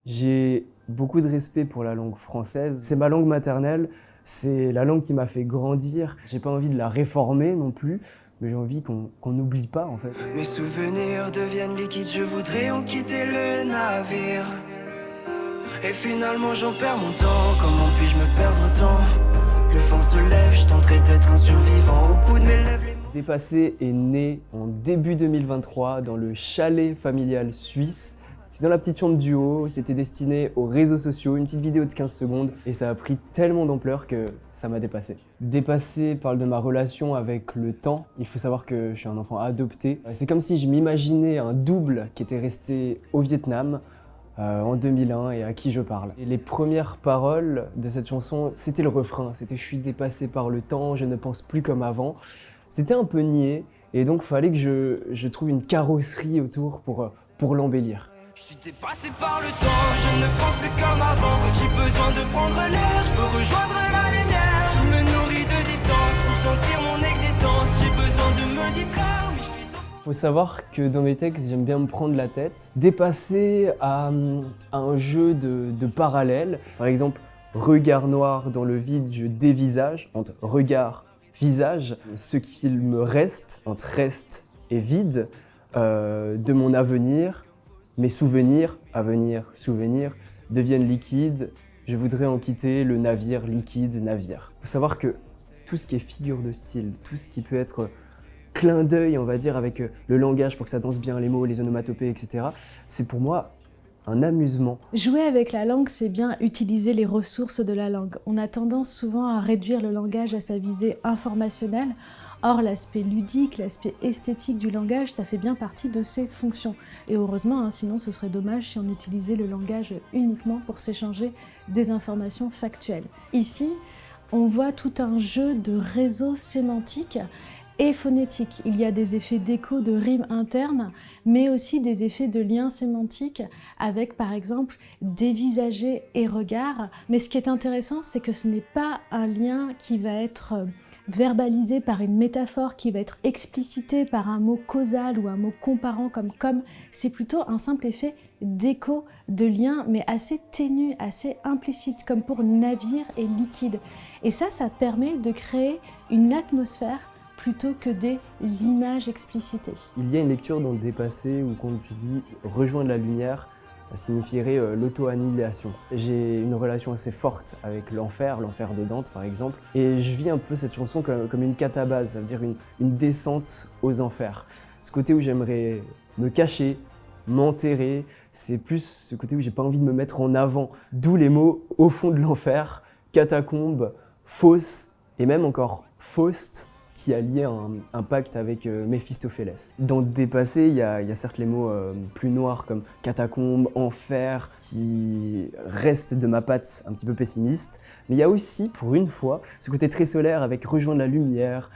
J'ai beaucoup de respect pour la langue française. C'est ma langue maternelle, c'est la langue qui m'a fait grandir. J'ai pas envie de la réformer non plus, mais j'ai envie qu'on n'oublie pas en fait. Mes souvenirs deviennent liquides, je voudrais en quitter le navire. Et finalement j'en perds mon temps, comment puis-je me perdre autant? Le vent se lève, je tenterai d'être un survivant au bout de mes lèvres. Dépassé est né en début 2023 dans le chalet familial suisse. C'est dans la petite chambre du haut, c'était destiné aux réseaux sociaux, une petite vidéo de 15 secondes et ça a pris tellement d'ampleur que ça m'a dépassé. Dépassé parle de ma relation avec le temps. Il faut savoir que je suis un enfant adopté. C'est comme si je m'imaginais un double qui était resté au Vietnam en 2001 et à qui je parle. Et les premières paroles de cette chanson, c'était le refrain, c'était « Je suis dépassé par le temps, je ne pense plus comme avant ». C'était un peu niais et donc il fallait que je trouve une carrosserie autour pour l'embellir. Je suis dépassé par le temps, je ne pense plus comme avant. J'ai besoin de prendre l'air, je veux rejoindre la lumière. Je me nourris de distance pour sentir mon existence. J'ai besoin de me distraire, mais je suis sauf. Faut savoir que dans mes textes, j'aime bien me prendre la tête, dépasser à un jeu de parallèles. Par exemple, regard noir dans le vide, je dévisage entre regard, visage, ce qu'il me reste entre reste et vide de mon avenir. Mes souvenirs, avenir, souvenirs, deviennent liquides. Je voudrais en quitter le navire, liquide, navire. Il faut savoir que tout ce qui est figure de style, tout ce qui peut être clin d'œil, on va dire, avec le langage pour que ça danse bien, les mots, les onomatopées, etc., c'est pour moi un amusement. Jouer avec la langue, c'est bien utiliser les ressources de la langue. On a tendance souvent à réduire le langage à sa visée informationnelle. Or, l'aspect ludique, l'aspect esthétique du langage, ça fait bien partie de ses fonctions. Et heureusement, sinon ce serait dommage si on utilisait le langage uniquement pour s'échanger des informations factuelles. Ici, on voit tout un jeu de réseaux sémantiques et phonétique. Il y a des effets d'écho, de rimes internes, mais aussi des effets de liens sémantiques avec, par exemple, dévisager et regard. Mais ce qui est intéressant, c'est que ce n'est pas un lien qui va être verbalisé par une métaphore, qui va être explicité par un mot causal ou un mot comparant comme. C'est plutôt un simple effet d'écho, de lien, mais assez ténu, assez implicite, comme pour navire et liquide. Et ça permet de créer une atmosphère plutôt que des images explicitées. Il y a une lecture dans Dépassé où quand tu dis « rejoindre la lumière », ça signifierait l'auto-annihilation. J'ai une relation assez forte avec l'enfer de Dante par exemple, et je vis un peu cette chanson comme une catabase, ça veut dire une descente aux enfers. Ce côté où j'aimerais me cacher, m'enterrer, c'est plus ce côté où j'ai pas envie de me mettre en avant. D'où les mots « au fond de l'enfer »,« catacombe »,« fosse » et même encore « Faust », qui a lié un pacte avec Méphistophélès. Dans Dépassé, il y a certes les mots plus noirs comme catacombe, enfer, qui restent de ma patte un petit peu pessimiste, mais il y a aussi, pour une fois, ce côté très solaire avec rejoindre la lumière,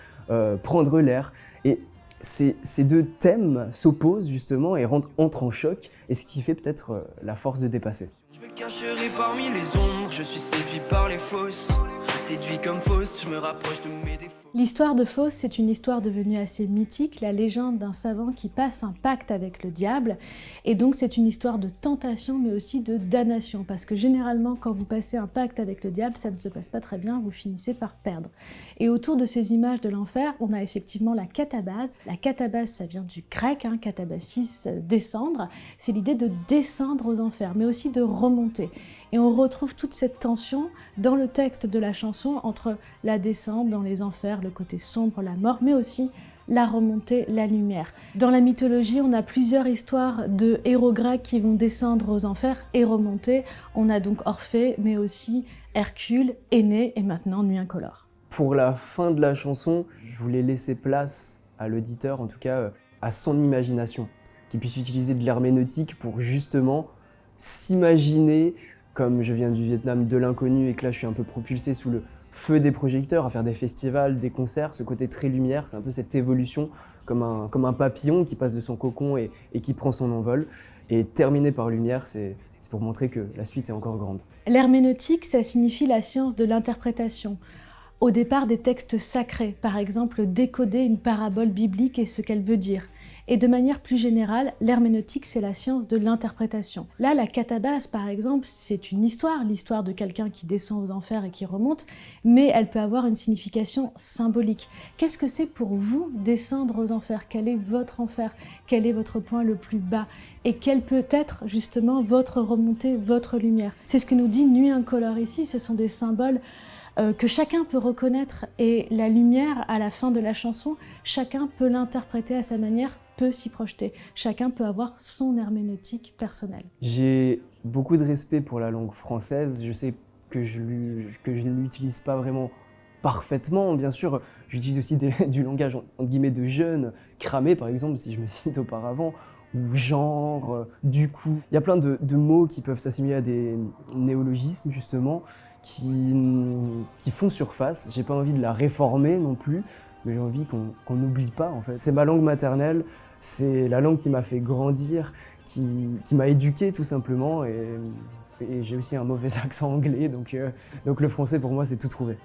prendre l'air, et ces deux thèmes s'opposent justement et entrent en choc, et ce qui fait peut-être la force de Dépassé. Je me cacherai parmi les ombres, je suis séduit par les fausses. Séduit comme Faust, je me rapproche de mes défauts. L'histoire de Faust, c'est une histoire devenue assez mythique, la légende d'un savant qui passe un pacte avec le diable. Et donc c'est une histoire de tentation, mais aussi de damnation. Parce que généralement, quand vous passez un pacte avec le diable, ça ne se passe pas très bien, vous finissez par perdre. Et autour de ces images de l'enfer, on a effectivement la catabase. La catabase, ça vient du grec, katabasis, descendre. C'est l'idée de descendre aux enfers, mais aussi de remonter. Et on retrouve toute cette tension dans le texte de la chanson entre la descente dans les enfers, le côté sombre, la mort, mais aussi la remontée, la lumière. Dans la mythologie, on a plusieurs histoires de héros grecs qui vont descendre aux enfers et remonter. On a donc Orphée, mais aussi Hercule, Énée et maintenant Nuit incolore. Pour la fin de la chanson, je voulais laisser place à l'auditeur, en tout cas à son imagination, qu'il puisse utiliser de l'herméneutique pour justement s'imaginer, comme je viens du Vietnam, de l'inconnu et que là je suis un peu propulsé sous le feu des projecteurs à faire des festivals, des concerts, ce côté très lumière, c'est un peu cette évolution comme un papillon qui passe de son cocon et qui prend son envol. Et terminer par lumière, c'est pour montrer que la suite est encore grande. L'herméneutique, ça signifie la science de l'interprétation. Au départ, des textes sacrés, par exemple décoder une parabole biblique et ce qu'elle veut dire. Et de manière plus générale, l'herméneutique, c'est la science de l'interprétation. Là, la catabase, par exemple, c'est une histoire, l'histoire de quelqu'un qui descend aux enfers et qui remonte, mais elle peut avoir une signification symbolique. Qu'est-ce que c'est pour vous descendre aux enfers? Quel est votre enfer? Quel est votre point le plus bas? Et quelle peut être justement votre remontée, votre lumière? C'est ce que nous dit Nuit incolore ici, ce sont des symboles que chacun peut reconnaître, et la lumière, à la fin de la chanson, chacun peut l'interpréter à sa manière, peut s'y projeter. Chacun peut avoir son herméneutique personnelle. J'ai beaucoup de respect pour la langue française. Je sais que je ne l'utilise pas vraiment parfaitement. Bien sûr, j'utilise aussi du langage entre guillemets de jeunes, cramé par exemple, si je me cite auparavant, ou genre, du coup. Il y a plein de mots qui peuvent s'assimiler à des néologismes justement, qui font surface. J'ai pas envie de la réformer non plus, mais j'ai envie qu'on n'oublie pas en fait. C'est ma langue maternelle, c'est la langue qui m'a fait grandir, qui m'a éduqué tout simplement, et j'ai aussi un mauvais accent anglais, donc le français pour moi c'est tout trouvé.